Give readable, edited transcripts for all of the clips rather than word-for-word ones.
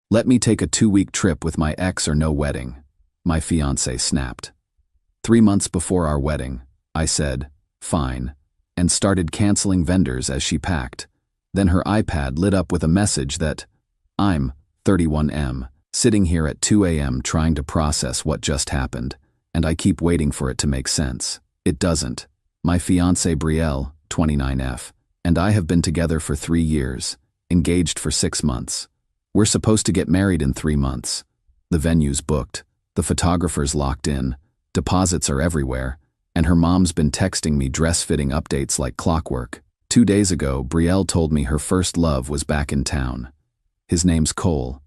Let me take a 2-week trip with my ex or no wedding. My fiancé snapped. 3 months before our wedding, I said, fine, and started canceling vendors as she packed. Then her iPad lit up with a message that, I'm 31M, sitting here at 2 a.m. trying to process what just happened, and I keep waiting for it to make sense. It doesn't. My fiancé Brielle, 29F, and I have been together for 3 years, engaged for 6 months. We're supposed to get married in 3 months. The venue's booked, the photographer's locked in, deposits are everywhere, and her mom's been texting me dress-fitting updates like clockwork. 2 days ago, Brielle told me her first love was back in town. His name's Qley.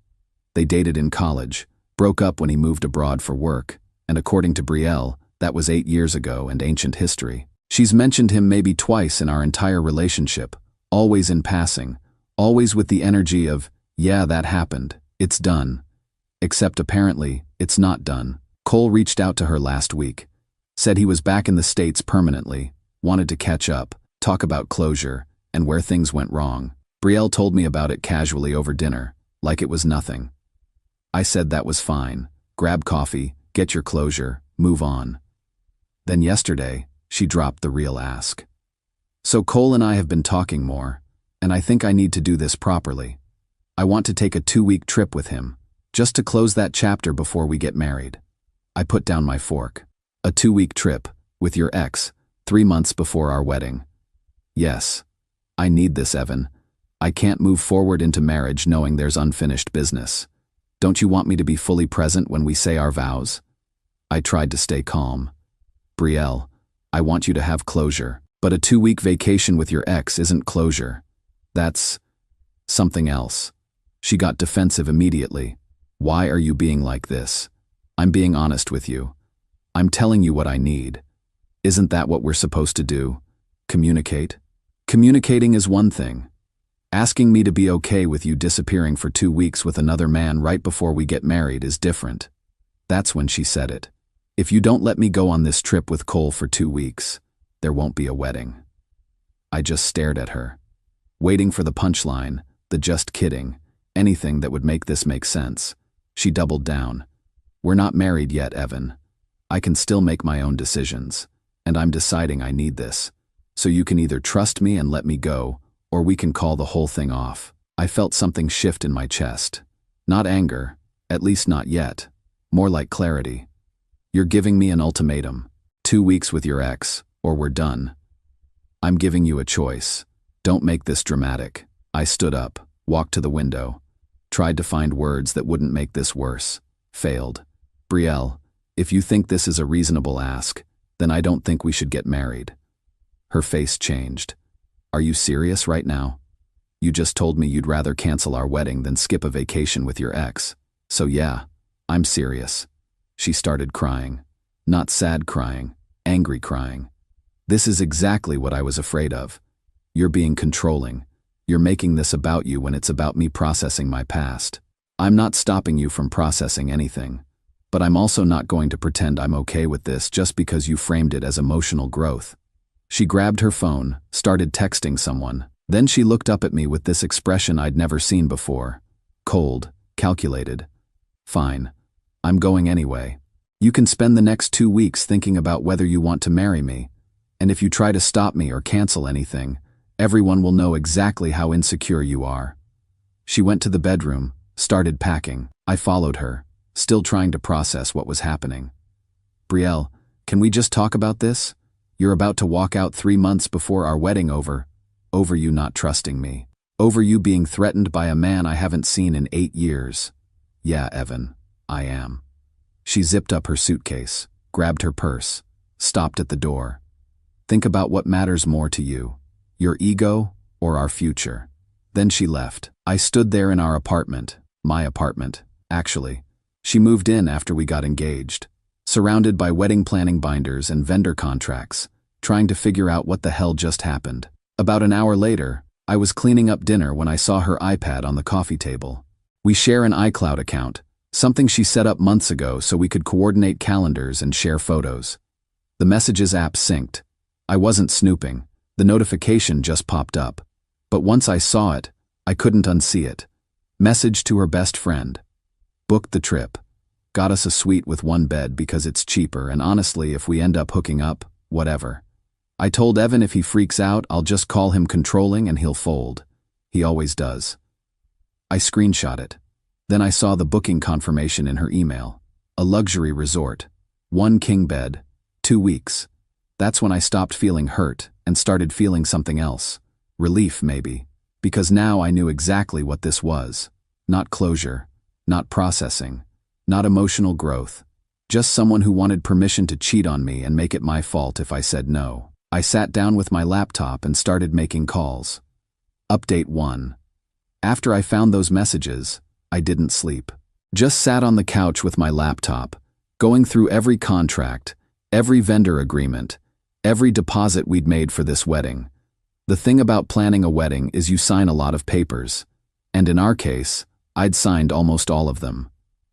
They dated in college, broke up when he moved abroad for work, and according to Brielle, that was 8 years ago and ancient history. She's mentioned him maybe twice in our entire relationship, always in passing, always with the energy of, yeah, that happened, it's done. Except apparently, it's not done. Qley reached out to her last week, said he was back in the States permanently, wanted to catch up, talk about closure, and where things went wrong. Brielle told me about it casually over dinner, like it was nothing. I said that was fine. Grab coffee, get your closure, move on. Then yesterday, she dropped the real ask. So Qley and I have been talking more, and I think I need to do this properly. I want to take a 2-week trip with him, just to close that chapter before we get married. I put down my fork. A 2-week trip, with your ex, 3 months before our wedding. Yes. I need this, Evan. I can't move forward into marriage knowing there's unfinished business. Don't you want me to be fully present when we say our vows? I tried to stay calm. Brielle, I want you to have closure, but a 2-week vacation with your ex isn't closure. That's something else. She got defensive immediately. Why are you being like this? I'm being honest with you. I'm telling you what I need. Isn't that what we're supposed to do? Communicate? Communicating is one thing. Asking me to be okay with you disappearing for 2 weeks with another man right before we get married is different. That's when she said it. If you don't let me go on this trip with Qley for 2 weeks, there won't be a wedding. I just stared at her, waiting for the punchline, the just kidding, anything that would make this make sense. She doubled down. We're not married yet, Evan. I can still make my own decisions, and I'm deciding I need this. So you can either trust me and let me go, or we can call the whole thing off. I felt something shift in my chest. Not anger, at least not yet. More like clarity. You're giving me an ultimatum. 2 weeks with your ex, or we're done. I'm giving you a choice. Don't make this dramatic. I stood up, walked to the window, tried to find words that wouldn't make this worse. Failed. Brielle, if you think this is a reasonable ask, then I don't think we should get married. Her face changed. Are you serious right now? You just told me you'd rather cancel our wedding than skip a vacation with your ex. So yeah, I'm serious. She started crying. Not sad crying, angry crying. This is exactly what I was afraid of. You're being controlling. You're making this about you when it's about me processing my past. I'm not stopping you from processing anything. But I'm also not going to pretend I'm okay with this just because you framed it as emotional growth. She grabbed her phone, started texting someone. Then she looked up at me with this expression I'd never seen before. Cold, calculated. Fine. I'm going anyway. You can spend the next 2 weeks thinking about whether you want to marry me. And if you try to stop me or cancel anything, everyone will know exactly how insecure you are. She went to the bedroom, started packing. I followed her, still trying to process what was happening. Brielle, can we just talk about this? You're about to walk out 3 months before our wedding over you not trusting me. Over you being threatened by a man I haven't seen in 8 years. Yeah, Evan, I am. She zipped up her suitcase, grabbed her purse, stopped at the door. Think about what matters more to you, your ego or our future. Then she left. I stood there in our apartment, my apartment, actually. She moved in after we got engaged, surrounded by wedding planning binders and vendor contracts, trying to figure out what the hell just happened. About an hour later, I was cleaning up dinner when I saw her iPad on the coffee table. We share an iCloud account, something she set up months ago so we could coordinate calendars and share photos. The Messages app synced. I wasn't snooping. The notification just popped up. But once I saw it, I couldn't unsee it. Message to her best friend. Booked the trip. Got us a suite with one bed because it's cheaper, and honestly, if we end up hooking up, whatever. I told Evan if he freaks out, I'll just call him controlling and he'll fold. He always does. I screenshot it. Then I saw the booking confirmation in her email. A luxury resort. 1 king bed. 2 weeks. That's when I stopped feeling hurt and started feeling something else. Relief, maybe. Because now I knew exactly what this was. Not closure. Not processing. Not emotional growth. Just someone who wanted permission to cheat on me and make it my fault if I said no. I sat down with my laptop and started making calls. Update 1. After I found those messages, I didn't sleep. Just sat on the couch with my laptop, going through every contract, every vendor agreement, every deposit we'd made for this wedding. The thing about planning a wedding is you sign a lot of papers. And in our case, I'd signed almost all of them.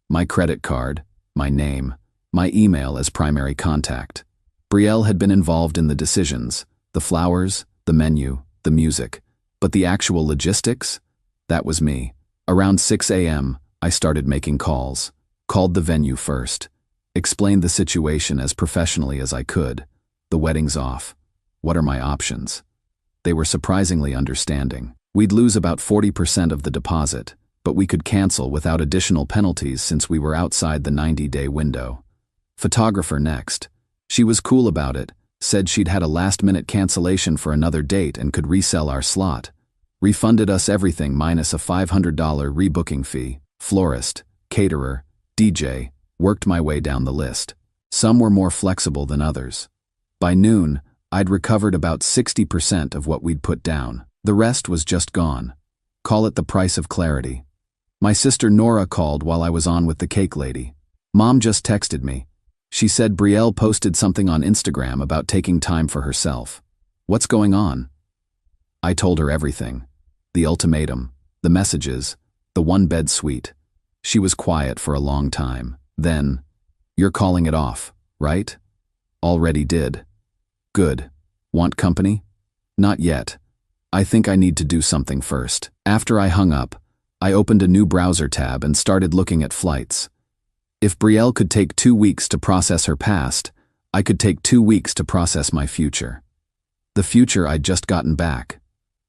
My credit card, my name, my email as primary contact. Brielle had been involved in the decisions, the flowers, the menu, the music. But the actual logistics? That was me. Around 6 a.m., I started making calls. Called the venue first. Explained the situation as professionally as I could. The wedding's off. What are my options? They were surprisingly understanding. We'd lose about 40% of the deposit, but we could cancel without additional penalties since we were outside the 90-day window. Photographer next. She was cool about it, said she'd had a last-minute cancellation for another date and could resell our slot. Refunded us everything minus a $500 rebooking fee. Florist, caterer, DJ, worked my way down the list. Some were more flexible than others. By noon, I'd recovered about 60% of what we'd put down. The rest was just gone. Call it the price of clarity. My sister Nora called while I was on with the cake lady. Mom just texted me. She said Brielle posted something on Instagram about taking time for herself. What's going on? I told her everything. The ultimatum, the messages, the one-bed suite. She was quiet for a long time. Then, "You're calling it off, right?" "Already did." "Good. Want company?" "Not yet. I think I need to do something first." After I hung up, I opened a new browser tab and started looking at flights. If Brielle could take 2 weeks to process her past, I could take 2 weeks to process my future. The future I'd just gotten back.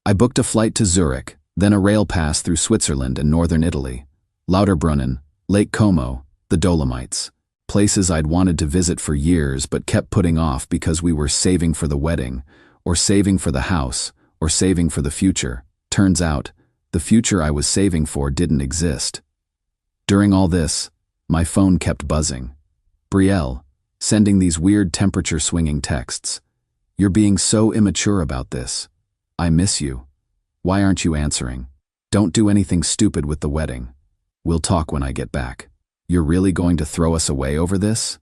I booked a flight to Zurich, then a rail pass through Switzerland and northern Italy, Lauterbrunnen, Lake Como, the Dolomites, places I'd wanted to visit for years but kept putting off because we were saving for the wedding, or saving for the house, or saving for the future. Turns out, the future I was saving for didn't exist. During all this, my phone kept buzzing. Brielle, sending these weird temperature-swinging texts. "You're being so immature about this. I miss you. Why aren't you answering? Don't do anything stupid with the wedding. We'll talk when I get back. You're really going to throw us away over this?"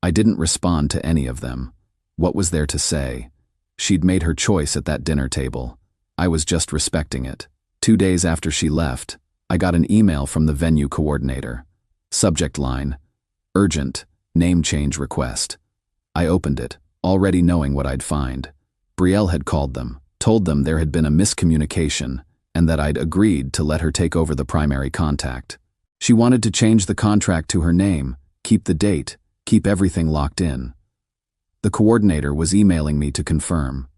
I didn't respond to any of them. What was there to say? She'd made her choice at that dinner table. I was just respecting it. 2 days after she left, I got an email from the venue coordinator. Subject line, "Urgent, name change request." I opened it, already knowing what I'd find. Brielle had called them, told them there had been a miscommunication, and that I'd agreed to let her take over the primary contact. She wanted to change the contract to her name, keep the date, keep everything locked in. The coordinator was emailing me to confirm.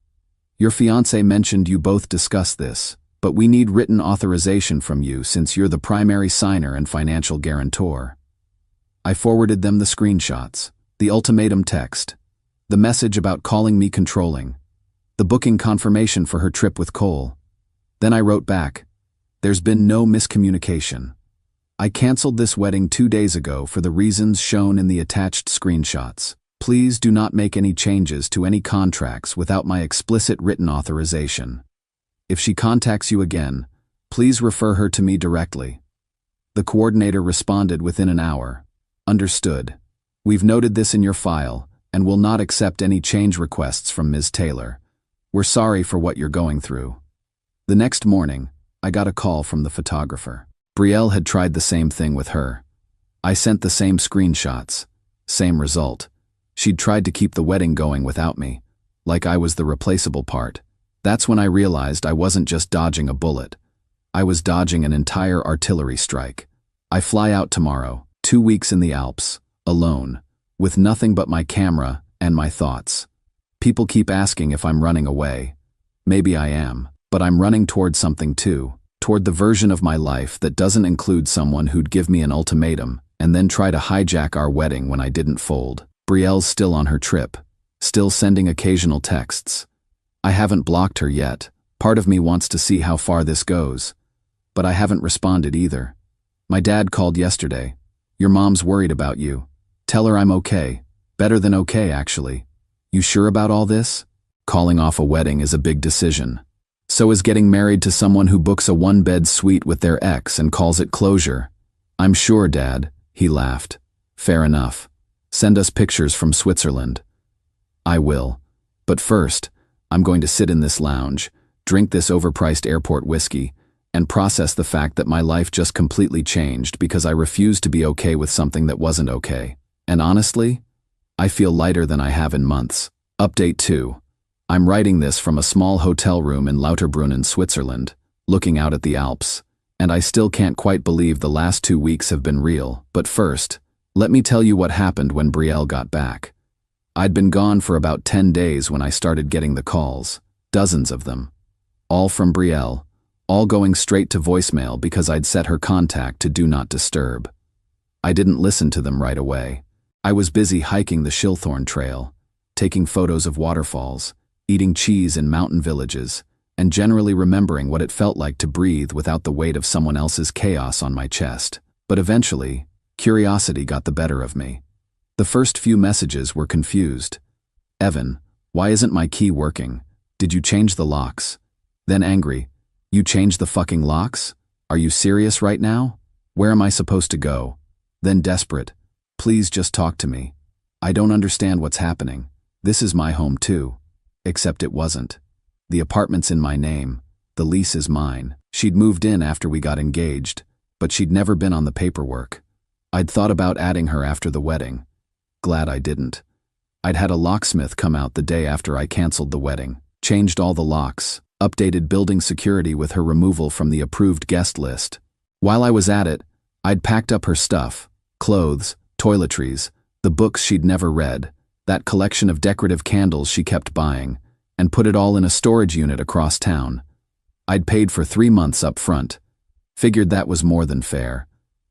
"Your fiancé mentioned you both discussed this, but we need written authorization from you since you're the primary signer and financial guarantor." I forwarded them the screenshots, the ultimatum text, the message about calling me controlling, the booking confirmation for her trip with Qley. Then I wrote back, "There's been no miscommunication. I canceled this wedding 2 days ago for the reasons shown in the attached screenshots. Please do not make any changes to any contracts without my explicit written authorization. If she contacts you again, please refer her to me directly." The coordinator responded within an hour. "Understood. We've noted this in your file and will not accept any change requests from Ms. Taylor. We're sorry for what you're going through." The next morning, I got a call from the photographer. Brielle had tried the same thing with her. I sent the same screenshots. Same result. She'd tried to keep the wedding going without me, like I was the replaceable part. That's when I realized I wasn't just dodging a bullet. I was dodging an entire artillery strike. I fly out tomorrow, 2 weeks in the Alps, alone, with nothing but my camera and my thoughts. People keep asking if I'm running away. Maybe I am, but I'm running toward something too, toward the version of my life that doesn't include someone who'd give me an ultimatum and then try to hijack our wedding when I didn't fold. Brielle's still on her trip, still sending occasional texts. I haven't blocked her yet. Part of me wants to see how far this goes. But I haven't responded either. My dad called yesterday. Your mom's worried about you. Tell her I'm okay. Better than okay, actually. You sure about all this? Calling off a wedding is a big decision. So is getting married to someone who books a one-bed suite with their ex and calls it closure. I'm sure, Dad, he laughed. Fair enough. Send us pictures from Switzerland. I will. But first, I'm going to sit in this lounge, drink this overpriced airport whiskey, and process the fact that my life just completely changed because I refused to be okay with something that wasn't okay. And honestly, I feel lighter than I have in months. Update 2. I'm writing this from a small hotel room in Lauterbrunnen, Switzerland, looking out at the Alps, and I still can't quite believe the last 2 weeks have been real. But first, let me tell you what happened when Brielle got back. I'd been gone for about 10 days when I started getting the calls, dozens of them. All from Brielle, all going straight to voicemail because I'd set her contact to Do Not Disturb. I didn't listen to them right away. I was busy hiking the Schilthorn Trail, taking photos of waterfalls, eating cheese in mountain villages, and generally remembering what it felt like to breathe without the weight of someone else's chaos on my chest. But eventually, curiosity got the better of me. The first few messages were confused. Evan, why isn't my key working? Did you change the locks? Then angry, you changed the fucking locks? Are you serious right now? Where am I supposed to go? Then desperate, please just talk to me. I don't understand what's happening. This is my home too. Except it wasn't. The apartment's in my name. The lease is mine. She'd moved in after we got engaged, but she'd never been on the paperwork. I'd thought about adding her after the wedding. Glad I didn't. I'd had a locksmith come out the day after I canceled the wedding, changed all the locks, updated building security with her removal from the approved guest list. While I was at it, I'd packed up her stuff, clothes, toiletries, the books she'd never read, that collection of decorative candles she kept buying, and put it all in a storage unit across town. I'd paid for 3 months up front. Figured that was more than fair.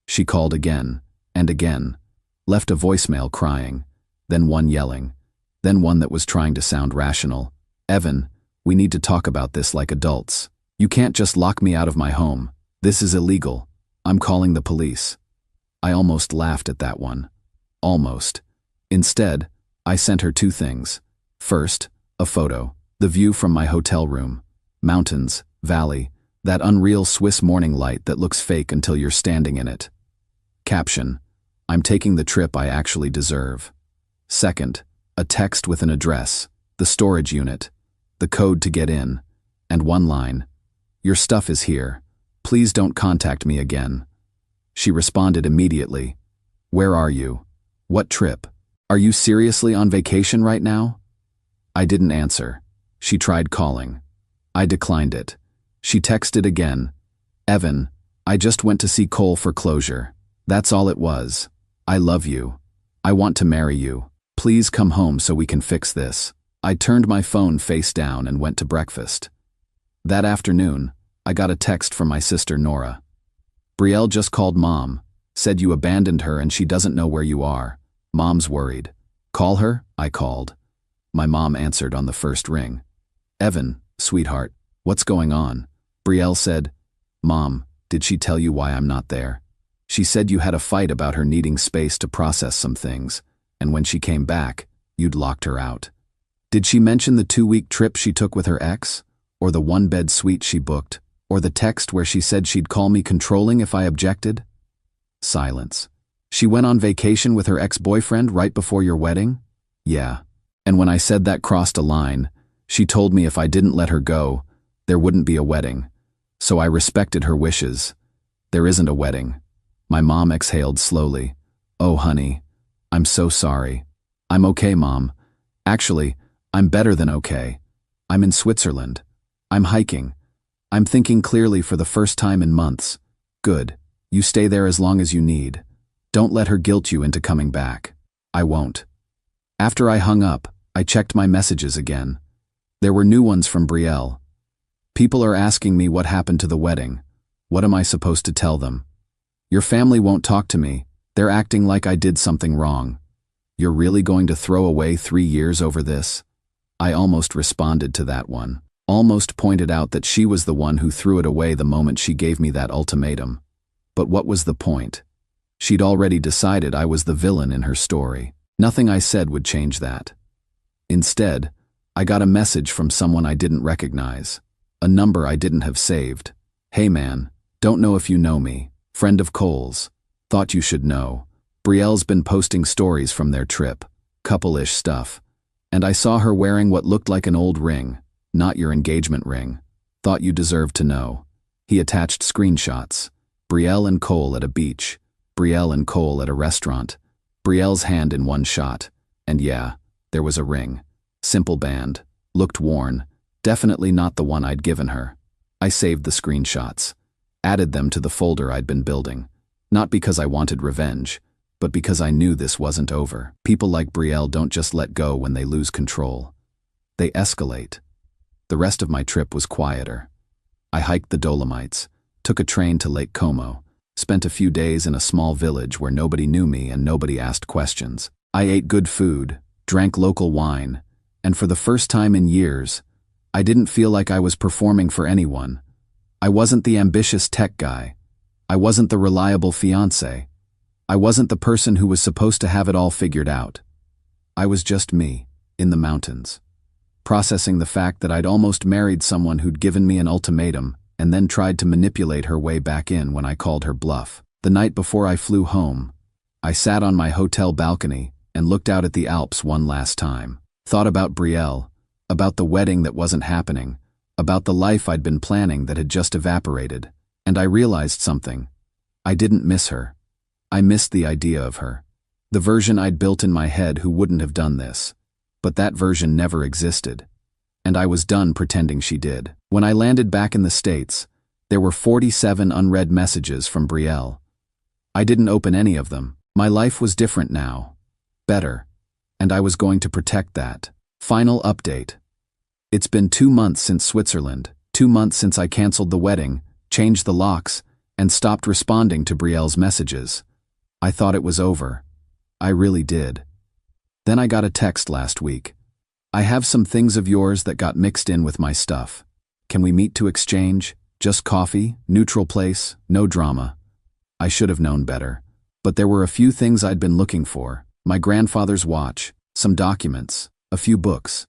She called again, and again, left a voicemail crying, then one yelling, then one that was trying to sound rational. Evan, we need to talk about this like adults. You can't just lock me out of my home. This is illegal. I'm calling the police. I almost laughed at that one. Almost. Instead, I sent her 2 things. First, a photo, the view from my hotel room. Mountains, valley, that unreal Swiss morning light that looks fake until you're standing in it. Caption, I'm taking the trip I actually deserve. Second, a text with an address, the storage unit, the code to get in, and one line, your stuff is here. Please don't contact me again. She responded immediately. Where are you? What trip? Are you seriously on vacation right now? I didn't answer. She tried calling. I declined it. She texted again. Evan, I just went to see Cole for closure. That's all it was. I love you. I want to marry you. Please come home so we can fix this. I turned my phone face down and went to breakfast. That afternoon, I got a text from my sister Nora. Brielle just called Mom, said you abandoned her and she doesn't know where you are. Mom's worried. Call her? I called. My mom answered on the first ring. Evan, sweetheart, what's going on? Brielle said, Mom, did she tell you why I'm not there? She said you had a fight about her needing space to process some things, and when she came back, you'd locked her out. Did she mention the 2-week trip she took with her ex? Or the one-bed suite she booked? Or the text where she said she'd call me controlling if I objected? Silence. She went on vacation with her ex-boyfriend right before your wedding? Yeah. And when I said that crossed a line, she told me if I didn't let her go, there wouldn't be a wedding. So I respected her wishes. There isn't a wedding. My mom exhaled slowly. Oh, honey, I'm so sorry. I'm okay, Mom. Actually, I'm better than okay. I'm in Switzerland. I'm hiking. I'm thinking clearly for the first time in months. Good. You stay there as long as you need. Don't let her guilt you into coming back. I won't. After I hung up, I checked my messages again. There were new ones from Betrayal. People are asking me what happened to the wedding. What am I supposed to tell them? Your family won't talk to me. They're acting like I did something wrong. You're really going to throw away 3 years over this? I almost responded to that one. Almost pointed out that she was the one who threw it away the moment she gave me that ultimatum. But what was the point? She'd already decided I was the villain in her story. Nothing I said would change that. Instead, I got a message from someone I didn't recognize. A number I didn't have saved. Hey man, don't know if you know me. Friend of Cole's. Thought you should know. Betrayal's been posting stories from their trip. Couple-ish stuff. And I saw her wearing what looked like an old ring. Not your engagement ring. Thought you deserved to know. He attached screenshots. Betrayal and Cole at a beach. Betrayal and Cole at a restaurant. Betrayal's hand in one shot. And yeah, there was a ring. Simple band. Looked worn. Definitely not the one I'd given her. I saved the screenshots. Added them to the folder I'd been building. Not because I wanted revenge, but because I knew this wasn't over. People like Betrayal don't just let go when they lose control. They escalate. The rest of my trip was quieter. I hiked the Dolomites, took a train to Lake Como, spent a few days in a small village where nobody knew me and nobody asked questions. I ate good food, drank local wine, and for the first time in years, I didn't feel like I was performing for anyone. I wasn't the ambitious tech guy. I wasn't the reliable fiancé. I wasn't the person who was supposed to have it all figured out. I was just me, in the mountains, processing the fact that I'd almost married someone who'd given me an ultimatum and then tried to manipulate her way back in when I called her bluff. The night before I flew home, I sat on my hotel balcony and looked out at the Alps one last time. Thought about Betrayal, about the wedding that wasn't happening, about the life I'd been planning that had just evaporated, and I realized something. I didn't miss her. I missed the idea of her. The version I'd built in my head who wouldn't have done this. But that version never existed. And I was done pretending she did. When I landed back in the States, there were 47 unread messages from Betrayal. I didn't open any of them. My life was different now. Better. And I was going to protect that. Final update. It's been 2 months since Switzerland, 2 months since I canceled the wedding, changed the locks, and stopped responding to Betrayal's messages. I thought it was over. I really did. Then I got a text last week. I have some things of yours that got mixed in with my stuff. Can we meet to exchange? Just coffee, neutral place, no drama. I should have known better. But there were a few things I'd been looking for. My grandfather's watch, some documents, a few books.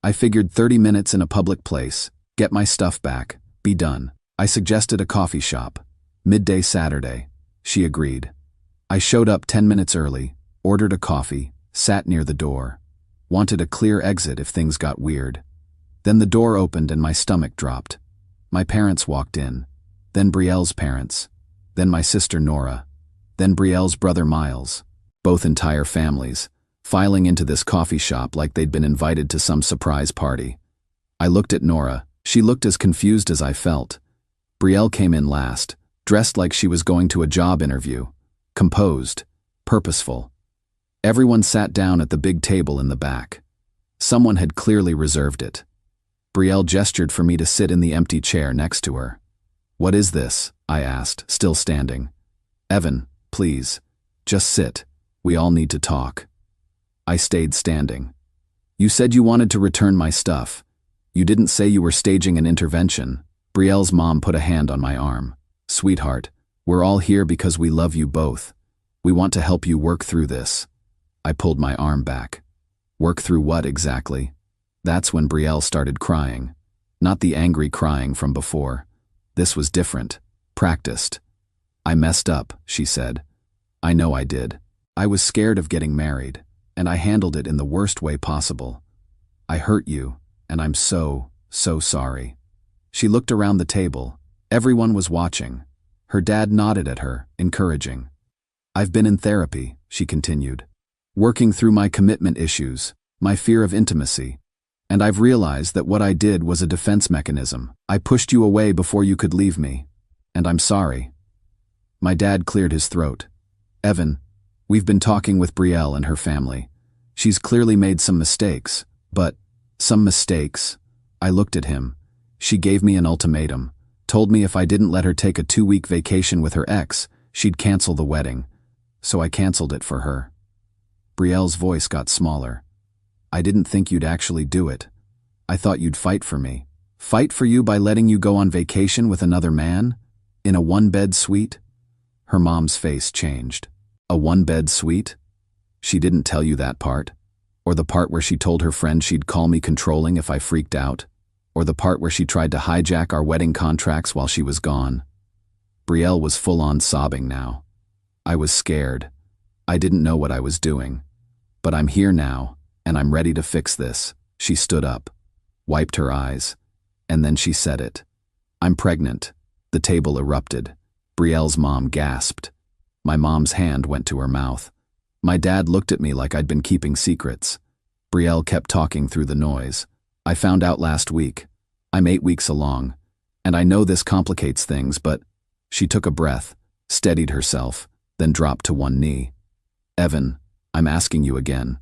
I figured 30 minutes in a public place, get my stuff back, be done. I suggested a coffee shop. Midday Saturday. She agreed. I showed up 10 minutes early, ordered a coffee, sat near the door. Wanted a clear exit if things got weird. Then the door opened and my stomach dropped. My parents walked in. Then Betrayal's parents. Then my sister Nora. Then Betrayal's brother Miles. Both entire families, filing into this coffee shop like they'd been invited to some surprise party. I looked at Nora. She looked as confused as I felt. Betrayal came in last, dressed like she was going to a job interview. Composed, purposeful. Everyone sat down at the big table in the back. Someone had clearly reserved it. Betrayal gestured for me to sit in the empty chair next to her. "What is this?" I asked, still standing. "Evan, please. Just sit. We all need to talk." I stayed standing. "You said you wanted to return my stuff. You didn't say you were staging an intervention." Betrayal's mom put a hand on my arm. "Sweetheart, we're all here because we love you both. We want to help you work through this." I pulled my arm back. Work through what exactly? That's when Betrayal started crying. Not the angry crying from before. This was different. Practiced. "I messed up," she said. "I know I did. I was scared of getting married, and I handled it in the worst way possible. I hurt you, and I'm so sorry." She looked around the table. Everyone was watching. Her dad nodded at her, encouraging. "I've been in therapy," she continued. "Working through my commitment issues, my fear of intimacy. And I've realized that what I did was a defense mechanism. I pushed you away before you could leave me. And I'm sorry." My dad cleared his throat. "Evan, we've been talking with Brielle and her family. She's clearly made some mistakes, but some mistakes." I looked at him. "She gave me an ultimatum, told me if I didn't let her take a 2-week vacation with her ex, she'd cancel the wedding. So I canceled it for her." Brielle's voice got smaller. "I didn't think you'd actually do it. I thought you'd fight for me. Fight for you by letting you go on vacation with another man? In a 1-bed suite?" Her mom's face changed. "A 1-bed suite? She didn't tell you that part? Or the part where she told her friend she'd call me controlling if I freaked out? Or the part where she tried to hijack our wedding contracts while she was gone?" Brielle was full-on sobbing now. I was scared. I didn't know what I was doing. "But I'm here now, and I'm ready to fix this." She stood up, wiped her eyes, and then she said it. "I'm pregnant." The table erupted. Brielle's mom gasped. My mom's hand went to her mouth. My dad looked at me like I'd been keeping secrets. Brielle kept talking through the noise. "I found out last week. I'm 8 weeks along. And I know this complicates things, but..." She took a breath, steadied herself, then dropped to one knee. "Evan, I'm asking you again.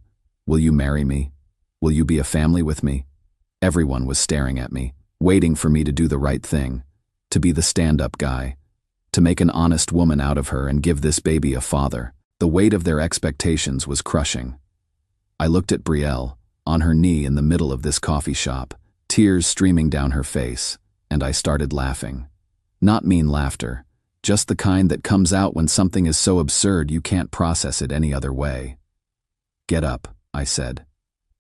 Will you marry me? Will you be a family with me?" Everyone was staring at me, waiting for me to do the right thing, to be the stand-up guy, to make an honest woman out of her and give this baby a father. The weight of their expectations was crushing. I looked at Brielle, on her knee in the middle of this coffee shop, tears streaming down her face, and I started laughing. Not mean laughter, just the kind that comes out when something is so absurd you can't process it any other way. "Get up," I said.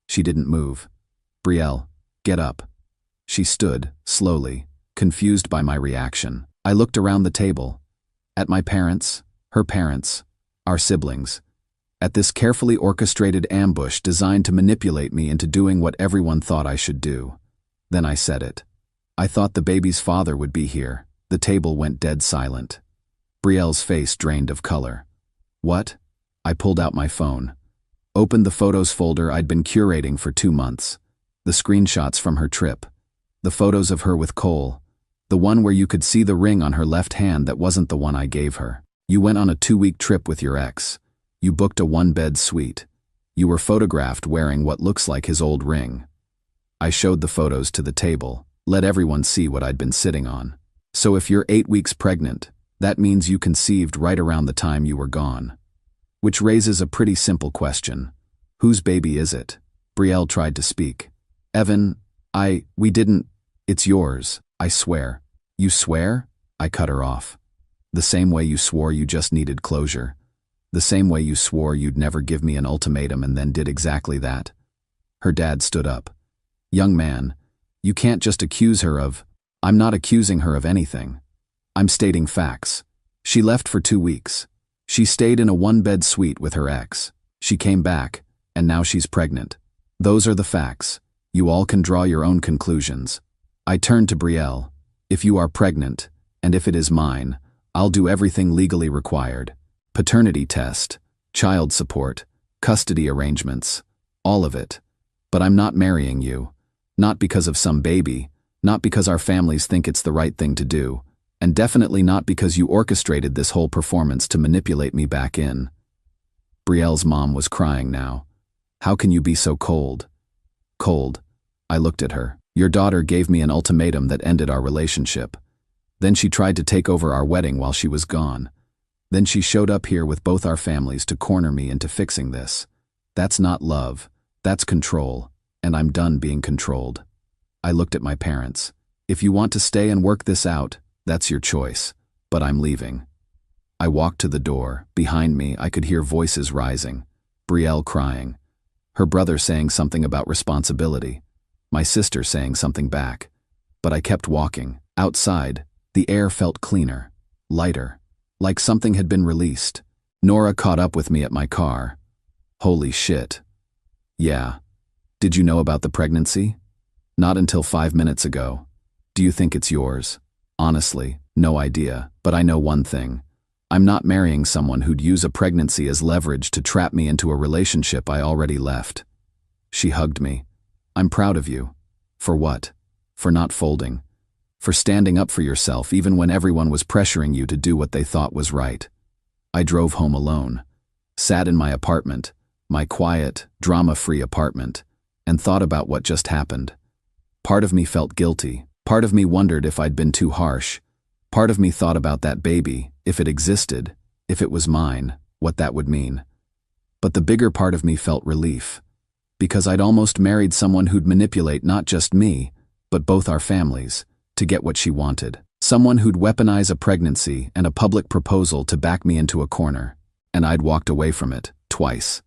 She didn't move. "Brielle, get up." She stood, slowly, confused by my reaction. I looked around the table, at my parents, her parents, our siblings, at this carefully orchestrated ambush designed to manipulate me into doing what everyone thought I should do. Then I said it. "I thought the baby's father would be here." The table went dead silent. Brielle's face drained of color. "What?" I pulled out my phone. Opened the photos folder I'd been curating for 2 months. The screenshots from her trip. The photos of her with Qley. The one where you could see the ring on her left hand that wasn't the one I gave her. "You went on a 2-week trip with your ex. You booked a 1-bed suite. You were photographed wearing what looks like his old ring." I showed the photos to the table, let everyone see what I'd been sitting on. "So if you're 8 weeks pregnant, that means you conceived right around the time you were gone." Which raises a pretty simple question. Whose baby is it? Brielle tried to speak. "Evan, we didn't. It's yours, I swear." "You swear?" I cut her off. "The same way you swore you just needed closure. The same way you swore you'd never give me an ultimatum and then did exactly that." Her dad stood up. "Young man, you can't just accuse her of..." "I'm not accusing her of anything. I'm stating facts. She left for 2 weeks. She stayed in a 1-bed suite with her ex. She came back, and now she's pregnant. Those are the facts. You all can draw your own conclusions." I turned to Brielle. "If you are pregnant, and if it is mine, I'll do everything legally required. Paternity test, child support, custody arrangements, all of it. But I'm not marrying you. Not because of some baby, not because our families think it's the right thing to do, and definitely not because you orchestrated this whole performance to manipulate me back in." Brielle's mom was crying now. "How can you be so cold?" "Cold." I looked at her. "Your daughter gave me an ultimatum that ended our relationship. Then she tried to take over our wedding while she was gone. Then she showed up here with both our families to corner me into fixing this. That's not love. That's control, and I'm done being controlled." I looked at my parents. "If you want to stay and work this out, that's your choice, but I'm leaving." I walked to the door. Behind me, I could hear voices rising. Brielle crying. Her brother saying something about responsibility. My sister saying something back. But I kept walking. Outside, the air felt cleaner, lighter, like something had been released. Nora caught up with me at my car. "Holy shit." "Yeah. Did you know about the pregnancy?" "Not until 5 minutes ago." "Do you think it's yours?" "Honestly, no idea, but I know one thing. I'm not marrying someone who'd use a pregnancy as leverage to trap me into a relationship I already left." She hugged me. I'm proud of you. For what? For not folding. For standing up for yourself even when everyone was pressuring you to do what they thought was right. I drove home alone, sat in my apartment, my quiet, drama-free apartment, and thought about what just happened. Part of me felt guilty. Part of me wondered if I'd been too harsh. Part of me thought about that baby, if it existed, if it was mine, what that would mean. But the bigger part of me felt relief. Because I'd almost married someone who'd manipulate not just me, but both our families, to get what she wanted. Someone who'd weaponize a pregnancy and a public proposal to back me into a corner. And I'd walked away from it, twice.